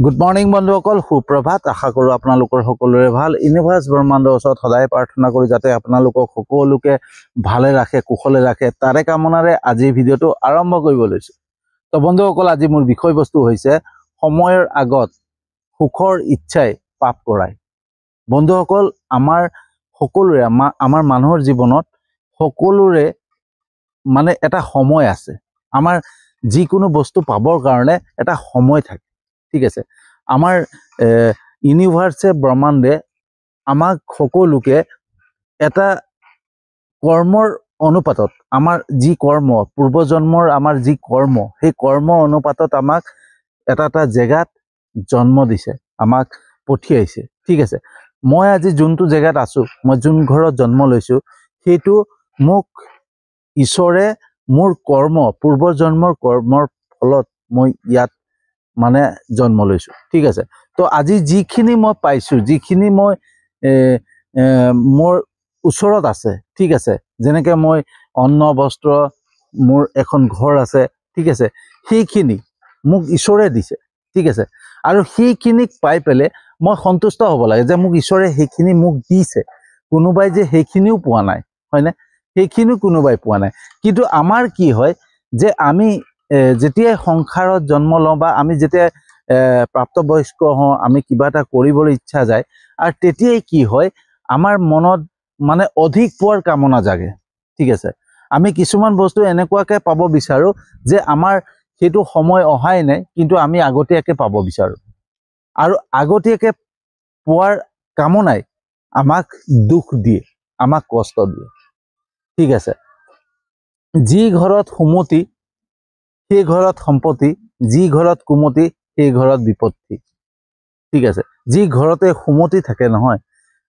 Good morning বন্ধুসকল, সুপ্ৰভাত। আশা কৰোঁ আপোনালোকৰ সকলোৰে ভাল। ইউনিভাৰ্ছ ব্ৰহ্মাণ্ডৰ ওচৰত সদায় প্ৰাৰ্থনা কৰোঁ যাতে আপোনালোকক সকলোকে ভালে ৰাখে, কুশলে ৰাখে। তাৰে কামনাৰে আজিৰ ভিডিঅ'টো আৰম্ভ কৰিব লৈছোঁ। তো বন্ধুসকল, আজি মোৰ বিষয়বস্তু হৈছে সময়ৰ আগত সুখৰ ইচ্ছাই পাপ কৰায়। বন্ধুসকল, আমাৰ সকলোৰে আমাৰ মানুহৰ জীৱনত সকলোৰে মানে এটা সময় আছে। আমাৰ যিকোনো বস্তু পাবৰ কাৰণে এটা সময় থাকে, ঠিক আছে। আমাৰ ইউনিভাৰ্ছে ব্ৰহ্মাণ্ডে আমাক সকলোকে এটা কৰ্মৰ অনুপাতত, আমাৰ যি কৰ্ম পূৰ্বজন্মৰ আমাৰ যি কৰ্ম, সেই কৰ্ম অনুপাতত আমাক এটা এটা জেগাত জন্ম দিছে, আমাক পঠিয়াইছে, ঠিক আছে। মই আজি যোনটো জেগাত আছোঁ, মই যোন ঘৰত জন্ম লৈছোঁ, সেইটো মোক ঈশ্বৰে মোৰ কৰ্ম পূৰ্বজন্মৰ কৰ্মৰ ফলত মই ইয়াত মানে জন্ম লৈছোঁ, ঠিক আছে। তো আজি যিখিনি মই পাইছোঁ, যিখিনি মই মোৰ ওচৰত আছে, ঠিক আছে, যেনেকৈ মই অন্ন বস্ত্ৰ, মোৰ এখন ঘৰ আছে, ঠিক আছে, সেইখিনি মোক ঈশ্বৰে দিছে, ঠিক আছে। আৰু সেইখিনিক পাই পেলাই মই সন্তুষ্ট হ'ব লাগে যে মোক ঈশ্বৰে সেইখিনি মোক দিছে। কোনোবাই যে সেইখিনিও পোৱা নাই, হয়নে? সেইখিনিও কোনোবাই পোৱা নাই। কিন্তু আমাৰ কি হয় যে আমি যেতিয়াই সংসাৰত জন্ম লওঁ বা আমি যেতিয়া প্ৰাপ্তবয়স্ক হওঁ, আমি কিবা এটা কৰিবলৈ ইচ্ছা যায়, আৰু তেতিয়াই কি হয়, আমাৰ মনত মানে অধিক পোৱাৰ কামনা জাগে, ঠিক আছে। আমি কিছুমান বস্তু এনেকুৱাকৈ পাব বিচাৰোঁ যে আমাৰ সেইটো সময় অহাই নাই, কিন্তু আমি আগতীয়াকৈ পাব বিচাৰোঁ। আৰু আগতীয়াকৈ পোৱাৰ কামনাই আমাক দুখ দিয়ে, আমাক কষ্ট দিয়ে, ঠিক আছে। যি ঘৰত সুমতি সেই ঘৰত সম্পত্তি, যি ঘৰত কুমতি সেই ঘৰত বিপত্তি, ঠিক আছে। যি ঘৰতে সুমতি থাকে নহয়,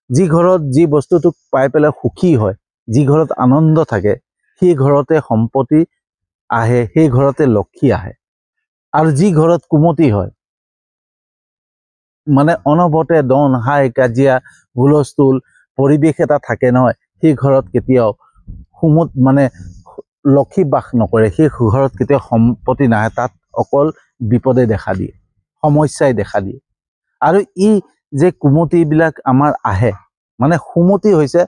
যি ঘৰত যি বস্তুটোক পাই পেলাই সুখী হয়, যি ঘৰত আনন্দ থাকে, সেই ঘৰতে সম্পত্তি আহে, সেই ঘৰতে লক্ষী আহে। আৰু যি ঘৰত কুমতি হয়, মানে অনবৰতে দন হাই কাজিয়া হুলস্থুল পৰিৱেশ এটা থাকে নহয়, সেই ঘৰত কেতিয়াও মানে লক্ষী বাস নকৰে, সেই ঘৰত কেতিয়াও সম্পত্তি নাহে, তাত অকল বিপদে দেখা দিয়ে, সমস্যাই দেখা দিয়ে। আৰু ই যে কুমতিবিলাক আমাৰ আহে, মানে সুমতি হৈছে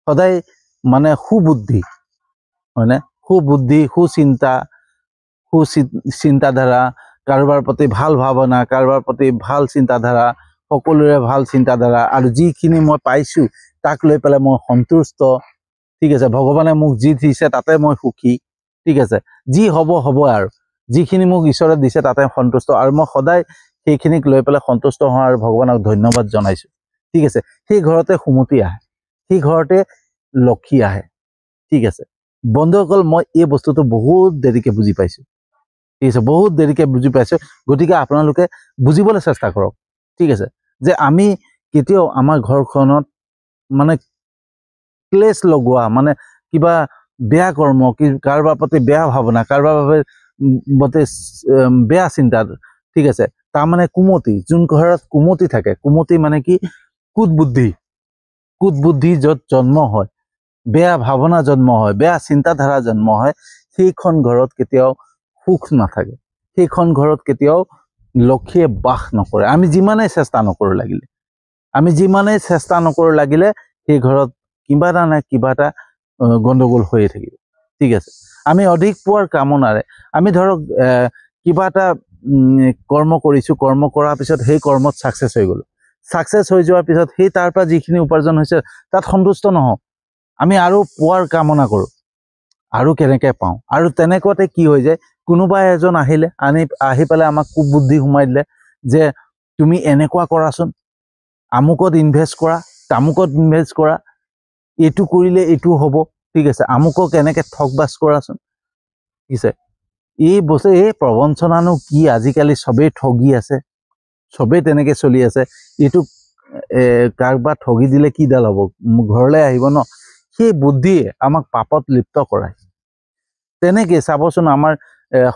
সদায় মানে সুবুদ্ধি, হয়নে? সুবুদ্ধি, চিন্তাধাৰা, কাৰোবাৰ প্ৰতি ভাল ভাৱনা, কাৰোবাৰ প্ৰতি ভাল চিন্তাধাৰা, সকলোৰে ভাল চিন্তাধাৰা। আৰু যিখিনি মই পাইছোঁ তাক লৈ পেলাই মই সন্তুষ্ট, ঠিক আছে। ভগৱানে মোক যি দিছে তাতে মই সুখী, ঠিক আছে। যি হ'ব হ'ব, আৰু যিখিনি মোক ঈশ্বৰে দিছে তাতে সন্তুষ্ট, আৰু মই সদায় সেইখিনিক লৈ পেলাই সন্তুষ্ট হওঁ আৰু ভগৱানক ধন্যবাদ জনাইছোঁ, ঠিক আছে। সেই ঘৰতে সুমতি আহে, সেই ঘৰতে লক্ষী আহে, ঠিক আছে। বন্ধুসকল, মই এই বস্তুটো বহুত দেৰিকৈ বুজি পাইছোঁ, ঠিক আছে, বহুত দেৰিকৈ বুজি পাইছোঁ। গতিকে আপোনালোকে বুজিবলৈ চেষ্টা কৰক, ঠিক আছে, যে আমি কেতিয়াও আমাৰ ঘৰখনত মানে ক্লেশ লগোৱা, মানে কিবা বেয়া কৰ্ম, কাৰোবাৰ প্ৰতি বেয়া ভাৱনা, কাৰোবাৰ প্ৰতি বেয়া চিন্তা, ঠিক আছে, তাৰমানে কুমতি। যোন ঘৰত কুমতি থাকে, কুমতি মানে কি? কুটবুদ্ধি য'ত জন্ম হয়, বেয়া ভাৱনা জন্ম হয়, বেয়া চিন্তাধাৰা জন্ম হয়, সেইখন ঘৰত কেতিয়াও সুখ নাথাকে, সেইখন ঘৰত কেতিয়াও লক্ষীয়ে বাস নকৰে। আমি যিমানেই চেষ্টা নকৰোঁ লাগিলে, সেই ঘৰত কিবা এটা নাই কিবা এটা গণ্ডগোল হৈয়ে থাকিব, ঠিক আছে। আমি অধিক পোৱাৰ কামনাৰে আমি ধৰক কিবা এটা কৰ্ম কৰিছোঁ, কৰ্ম কৰাৰ পিছত সেই কৰ্মত ছাকচেছ হৈ গ'লোঁ, ছাকচেছ হৈ যোৱাৰ পিছত সেই তাৰ পৰা যিখিনি উপাৰ্জন হৈছে তাত সন্তুষ্ট নহওঁ, আমি আৰু পোৱাৰ কামনা কৰোঁ, আৰু কেনেকৈ পাওঁ। আৰু তেনেকুৱাতে কি হৈ যায়, কোনোবা এজন আহি পেলাই আমাক কুবুদ্ধি সোমাই দিলে যে তুমি এনেকুৱা কৰাচোন, আমুকত ইনভেষ্ট কৰা, তামুকত ইনভেষ্ট কৰা, এইটো কৰিলে এইটো হ'ব, ঠিক আছে, আমুকক এনেকৈ ঠগবাজ কৰাচোন, ঠিক আছে। এই বস্তু, এই প্ৰবঞ্চনানো কি? আজিকালি চবেই ঠগি আছে, চবেই তেনেকৈ চলি আছে। এইটো কাৰোবাক ঠগি দিলে কিডাল হ'ব, ঘৰলৈ আহিব ন? সেই বুদ্ধিয়ে আমাক পাপত লিপ্ত কৰায়। তেনেকৈ চাবচোন, আমাৰ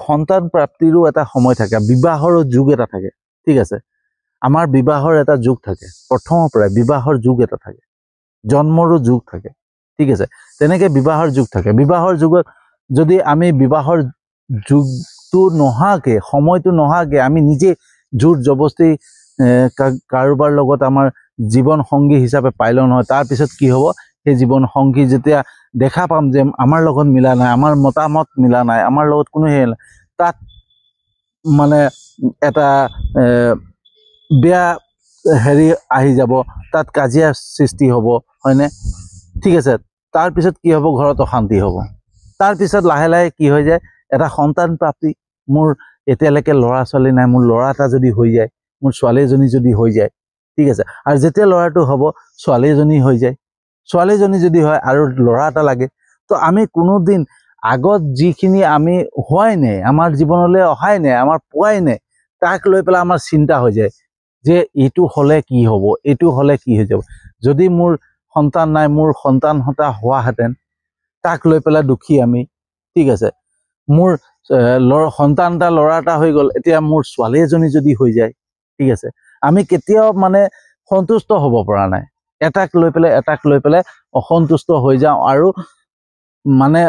সন্তান প্ৰাপ্তিৰো এটা সময় থাকে, বিবাহৰো যুগ এটা থাকে, ঠিক আছে। আমাৰ বিবাহৰ এটা যুগ থাকে, প্ৰথমৰ পৰাই বিবাহৰ যুগ এটা থাকে, জন্মৰো যুগ থাকে, ঠিক আছে। তেনেকৈ বিবাহৰ যুগ থাকে। বিবাহৰ যুগত যদি আমি বিবাহৰ যুগটো নোহোৱাকৈ, সময়টো নোহোৱাকৈ আমি নিজে জোৰ জবস্তি কাৰোবাৰ লগত আমাৰ জীৱন সংগী হিচাপে পাই লওঁ নহয়, তাৰপিছত কি হ'ব, সেই জীৱন সংগী যেতিয়া দেখা পাম যে আমাৰ লগত মিলা নাই, আমাৰ মতামত মিলা নাই, আমাৰ লগত কোনো হেৰি নাই, তাত মানে এটা বেয়া হেৰি আহি যাব, তাত কাজিয়া সৃষ্টি হ'ব, হয়নে? ঠিক আছে, তাৰপিছত কি হ'ব, ঘৰত অশান্তি হ'ব। তাৰপিছত লাহে লাহে কি হৈ যায়, এটা সন্তান প্ৰাপ্তি, মোৰ এতিয়ালৈকে ল'ৰা ছোৱালী নাই, মোৰ ল'ৰা এটা যদি হৈ যায়, মোৰ ছোৱালী এজনী যদি হৈ যায়, ঠিক আছে, আৰু যেতিয়া ল'ৰাটো হ'ব ছোৱালী এজনী হৈ যায়, ছোৱালীজনী যদি হয় আৰু ল'ৰা এটা লাগে, তো আমি কোনোদিন আগত যিখিনি আমি হোৱাই নাই, আমাৰ জীৱনলৈ অহাই নাই, আমাৰ পোৱাই নাই, তাক লৈ পেলাই আমাৰ চিন্তা হৈ যায় যে এইটো হ'লে কি হ'ব, এইটো হ'লে কি হৈ যাব। যদি মোৰ সন্তান নাই, মোৰ সন্তান এটা হোৱাহেঁতেন, তাক লৈ পেলাই দুখী আমি, ঠিক আছে। মোৰ সন্তান এটা ল'ৰা এটা হৈ গ'ল, এতিয়া মোৰ ছোৱালী এজনী যদি হৈ যায়, ঠিক আছে, আমি কেতিয়াও মানে সন্তুষ্ট হ'ব পৰা নাই, এটাক লৈ পেলাই অসন্তুষ্ট হৈ যাওঁ, আৰু মানে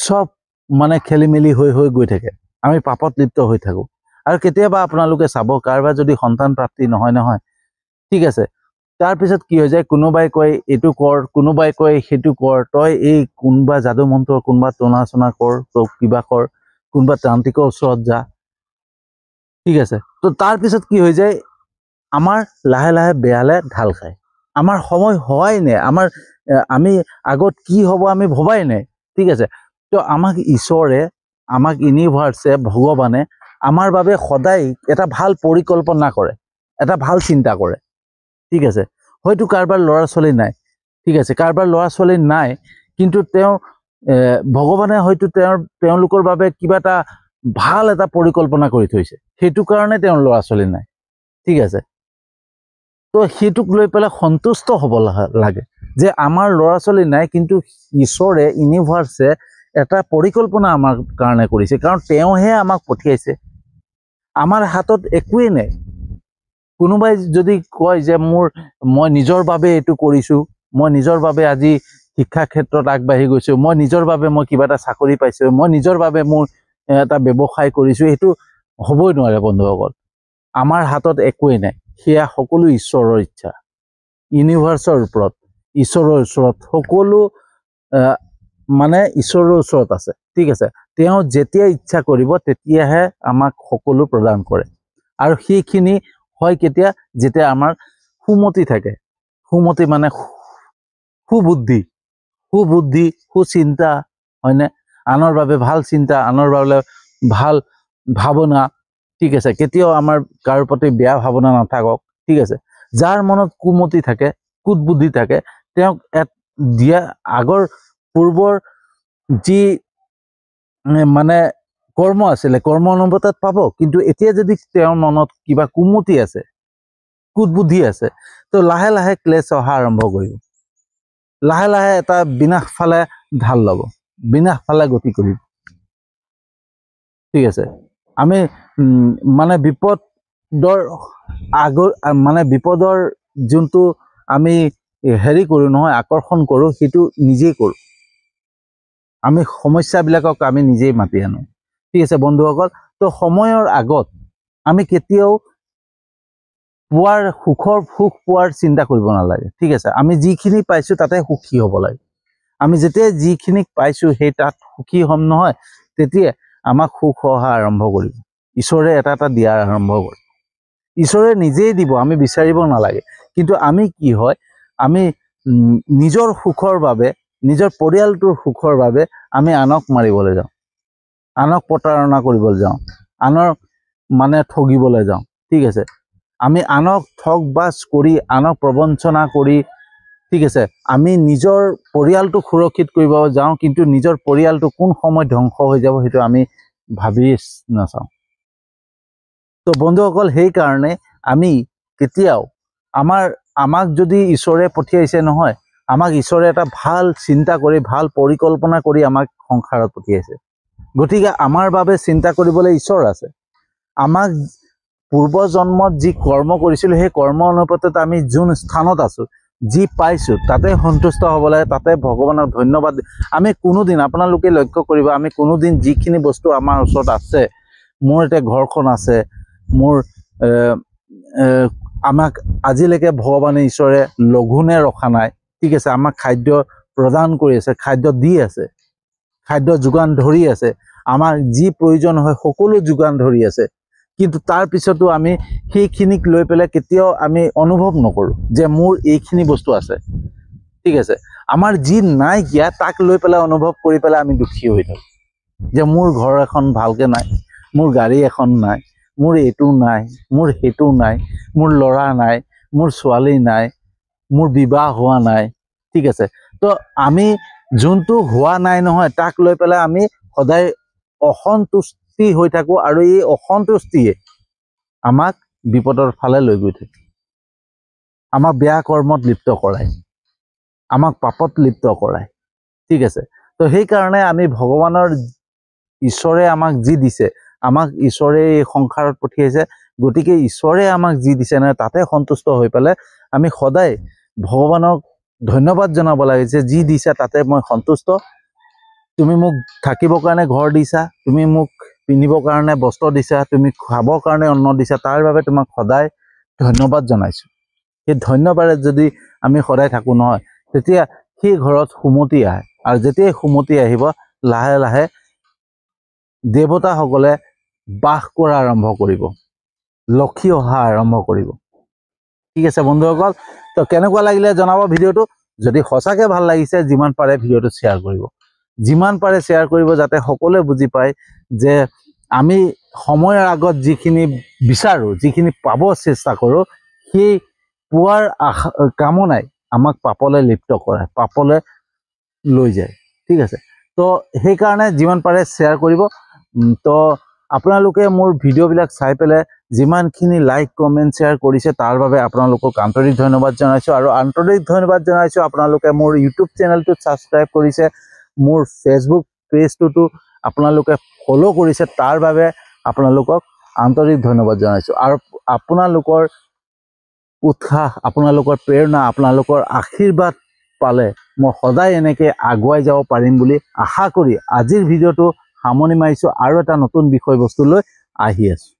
চব মানে খেলি মেলি হৈ গৈ থাকে, আমি পাপত লিপ্ত হৈ থাকোঁ। আৰু কেতিয়াবা আপোনালোকে চাব, কাৰোবাৰ যদি সন্তান প্ৰাপ্তি নহয়, ঠিক আছে, তাৰপিছত কি হৈ যায়, কোনোবাই কয় এইটো কৰ, কোনোবাই কয় সেইটো কৰ, তই এই কোনোবা যাদু মন্ত্ৰ, কোনোবা টনা চনা কৰ, তই কিবা কৰ, কোনোবা তান্ত্ৰিকৰ ওচৰত যা, ঠিক আছে। তো তাৰপিছত কি হৈ যায়, আমাৰ লাহে লাহে বেয়ালে ঢাল খায়, আমাৰ সময় হোৱাই নাই, আমি আগত কি হ'ব আমি ভবাই নাই, ঠিক আছে। তো আমাক ঈশ্বৰে, আমাক ইউনিভাৰ্ছে, ভগৱানে আমাৰ বাবে সদায় এটা ভাল পৰিকল্পনা কৰে, এটা ভাল চিন্তা কৰে, ঠিক আছে। হয়তো কাৰোবাৰ ল'ৰা ছোৱালী নাই, ঠিক আছে, কাৰোবাৰ ল'ৰা ছোৱালী নাই, কিন্তু ভগৱানে হয়তো তেওঁলোকৰ বাবে কিবা এটা ভাল এটা পৰিকল্পনা কৰি থৈছে, সেইটো কাৰণে তেওঁৰ ল'ৰা ছোৱালী নাই, ঠিক আছে। তো সেইটোক লৈ পেলাই সন্তুষ্ট হ'ব লাগে যে আমাৰ ল'ৰা ছোৱালী নাই, কিন্তু ঈশ্বৰে, ইউনিভাৰ্ছে এটা পৰিকল্পনা আমাৰ কাৰণে কৰিছে, কাৰণ তেওঁহে আমাক পঠিয়াইছে, আমাৰ হাতত একোৱেই নাই। কোনোবাই যদি কয় যে মই নিজৰ বাবে এইটো কৰিছোঁ, মই নিজৰ বাবে আজি শিক্ষা ক্ষেত্ৰত আগবাঢ়ি গৈছোঁ, মই নিজৰ বাবে মই কিবা এটা চাকৰি পাইছোঁ, মই নিজৰ বাবে মোৰ এটা ব্যৱসায় কৰিছোঁ, সেইটো হ'বই নোৱাৰে বন্ধুসকল। আমাৰ হাতত একোৱেই নাই, সেয়া সকলো ঈশ্বৰৰ ইচ্ছা, ইউনিভাৰ্ছৰ ওপৰত, ঈশ্বৰৰ ওচৰত সকলো মানে ঈশ্বৰৰ ওচৰত আছে, ঠিক আছে। তেওঁ যেতিয়া ইচ্ছা কৰিব তেতিয়াহে আমাক সকলো প্ৰদান কৰে, আৰু সেইখিনি হয় কেতিয়া, যেতিয়া আমাৰ সুমতি থাকে, সুমতি মানে সুবুদ্ধি, সুচিন্তা, হয়নে, আনৰ বাবে ভাল চিন্তা, আনৰ বাবে ভাল ভাৱনা, ঠিক আছে, কেতিয়াও আমাৰ কাৰো প্ৰতি বেয়া ভাৱনা নাথাকক, ঠিক আছে। যাৰ মনত কুমতি থাকে, কুটবুদ্ধি থাকে, তেওঁক দিয়া আগৰ পূৰ্বৰ যি মানে কৰ্ম আছিলে, কৰ্ম অনুভূতিত পাব, কিন্তু এতিয়া যদি তেওঁৰ মনত কিবা কুমতি আছে, কুটবুদ্ধি আছে, তো লাহে লাহে ক্লেশ অহা আৰম্ভ কৰিব, লাহে লাহে এটা বিনাশ ফালে ঢাল ল'ব, বিনাশ ফালে গতি কৰিব, ঠিক আছে। আমি মানে বিপদৰ যোনটো আমি হেৰি কৰোঁ নহয়, আকৰ্ষণ কৰোঁ, সেইটো নিজেই কৰোঁ, আমি সমস্যাবিলাকক আমি নিজেই মাতি আনো, ঠিক আছে বন্ধুসকল। তো সময়ৰ আগত আমি কেতিয়াও সুখ পোৱাৰ চিন্তা কৰিব নালাগে, ঠিক আছে। আমি যিখিনি পাইছোঁ তাতে সুখী হ'ব লাগে, আমি যেতিয়া যিখিনি পাইছোঁ সেই তাত সুখী হ'ম নহয়, তেতিয়া আমাক সুখ অহা আৰম্ভ কৰিব, ঈশ্বৰে এটা এটা দিয়া আৰম্ভ কৰে, ঈশ্বৰে নিজেই দিব, আমি বিচাৰিব নালাগে। কিন্তু আমি কি হয়, আমি নিজৰ সুখৰ বাবে, নিজৰ পৰিয়ালটোৰ সুখৰ বাবে আমি আনক মাৰিবলৈ যাওঁ, আনক প্ৰতাৰণা কৰিবলৈ যাওঁ, আনক মানে ঠগিবলৈ যাওঁ, ঠিক আছে। আমি আনক ঠগ বাজ কৰি, আনক প্ৰবঞ্চনা কৰি, ঠিক আছে, আমি নিজৰ পৰিয়ালটো সুৰক্ষিত কৰিব যাওঁ, কিন্তু নিজৰ পৰিয়ালটো কোন সময়ত ধ্বংস হৈ যাব সেইটো আমি ভাবি নাচাওঁ। তো বন্ধুসকল, সেইকাৰণে আমি কেতিয়াও আমাক যদি ঈশ্বৰে পঠিয়াইছে নহয়, আমাক ঈশ্বৰে এটা ভাল চিন্তা কৰি, ভাল পৰিকল্পনা কৰি আমাক সংসাৰত পঠিয়াইছে, গতিকে আমাৰ বাবে চিন্তা কৰিবলৈ ঈশ্বৰ আছে। আমাক পূৰ্বজন্মত যি কৰ্ম কৰিছিলোঁ, সেই কৰ্ম অনুপাতত আমি যোন স্থানত আছোঁ, যি পাইছোঁ, তাতে সন্তুষ্ট হ'ব লাগে, তাতে ভগৱানক ধন্যবাদ। আমি কোনোদিন, আপোনালোকে লক্ষ্য কৰিব, আমি কোনোদিন যিখিনি বস্তু আমাৰ ওচৰত আছে, মোৰ এতিয়া ঘৰখন আছে, মোৰ আমাক আজিলৈকে ভগৱানে ঈশ্বৰে লঘোণে ৰখা নাই, ঠিক আছে। আমাক খাদ্য প্ৰদান কৰি আছে, খাদ্য দি আছে, খাদ্য যোগান ধৰি আছে, আমাৰ যি প্ৰয়োজন হয় সকলো যোগান ধৰি আছে। কিন্তু তাৰ পিছতো আমি সেইখিনিক লৈ পেলাই কেতিয়াও আমি অনুভৱ নকৰোঁ যে মোৰ এইখিনি বস্তু আছে, ঠিক আছে। আমাৰ যি নাইকিয়া তাক লৈ পেলাই অনুভৱ কৰি পেলাই আমি দুখী হৈ থাকোঁ যে মোৰ ঘৰ এখন ভালকৈ নাই, মোৰ গাড়ী এখন নাই, মোৰ এইটো নাই, মোৰ সেইটো নাই, মোৰ ল'ৰা নাই, মোৰ ছোৱালী নাই, মোৰ বিবাহ হোৱা নাই, ঠিক আছে। তো আমি যোনটো হোৱা নাই নহয় তাক লৈ পেলাই আমি সদায় অসন্তুষ্টি হৈ থাকোঁ, আৰু এই অসন্তুষ্টিয়ে আমাক বিপদৰ ফালে লৈ গৈ থাকে, আমাক বেয়া কৰ্মত লিপ্ত কৰায়, আমাক পাপত লিপ্ত কৰায়, ঠিক আছে। তো সেইকাৰণে আমি ভগৱানৰ ঈশ্বৰে আমাক যি দিছে, আমাক ঈশ্বৰে এই সংসাৰত পঠিয়াইছে, গতিকে ঈশ্বৰে আমাক যি দিছে নহয় তাতে সন্তুষ্ট হৈ পেলাই আমি সদায় ভগৱানক ধন্যবাদ জনাব লাগে যে যি দিছা তাতে মই সন্তুষ্ট। তুমি মোক থাকিবৰ কাৰণে ঘৰ দিছা, তুমি মোক পিন্ধিবৰ কাৰণে বস্ত্ৰ দিছা, তুমি খাবৰ কাৰণে অন্ন দিছা, তাৰ বাবে তোমাক সদায় ধন্যবাদ জনাইছোঁ। সেই ধন্যবাদে যদি আমি সদায় থাকোঁ নহয়, তেতিয়া সেই ঘৰত সুমতি আহে, আৰু যেতিয়াই সুমতি আহিব লাহে লাহে দেৱতাসকলে বাস কৰা আৰম্ভ কৰিব, লক্ষী অহা আৰম্ভ কৰিব, ঠিক আছে বন্ধুসকল। তো কেনেকুৱা লাগিলে জনাব ভিডিঅ'টো। যদি সঁচাকৈ ভাল লাগিছে যিমান পাৰে ভিডিঅ'টো শ্বেয়াৰ কৰিব, যিমান পাৰে শ্বেয়াৰ কৰিব, যাতে সকলোৱে বুজি পায় যে আমি সময়ৰ আগত যিখিনি বিচাৰোঁ, যিখিনি পাব চেষ্টা কৰোঁ, সেই পোৱাৰ আশা কামনাই আমাক পাপলৈ লিপ্ত কৰে, পাপলৈ লৈ যায়, ঠিক আছে। তো সেইকাৰণে যিমান পাৰে শ্বেয়াৰ কৰিব। তো আপোনালোকে মোৰ ভিডিঅ'বিলাক চাই পেলাই যিমানখিনি লাইক কমেণ্ট শ্বেয়াৰ কৰিছে তাৰ বাবে আপোনালোকক আন্তৰিক ধন্যবাদ জনাইছোঁ, আৰু আন্তৰিক ধন্যবাদ জনাইছোঁ আপোনালোকে মোৰ ইউটিউব চেনেলটোত ছাবস্ক্ৰাইব কৰিছে, মোৰ ফেচবুক পেজটোতো আপোনালোকে ফ'ল' কৰিছে, তাৰ বাবে আপোনালোকক আন্তৰিক ধন্যবাদ জনাইছোঁ। আৰু আপোনালোকৰ উৎসাহ, আপোনালোকৰ প্ৰেৰণা, আপোনালোকৰ আশীৰ্বাদ পালে মই সদায় এনেকৈ আগুৱাই যাব পাৰিম বুলি আশা কৰি আজিৰ ভিডিঅ'টো সামৰণি মাৰিছোঁ, আৰু এটা নতুন বিষয়বস্তু লৈ আহি আছোঁ।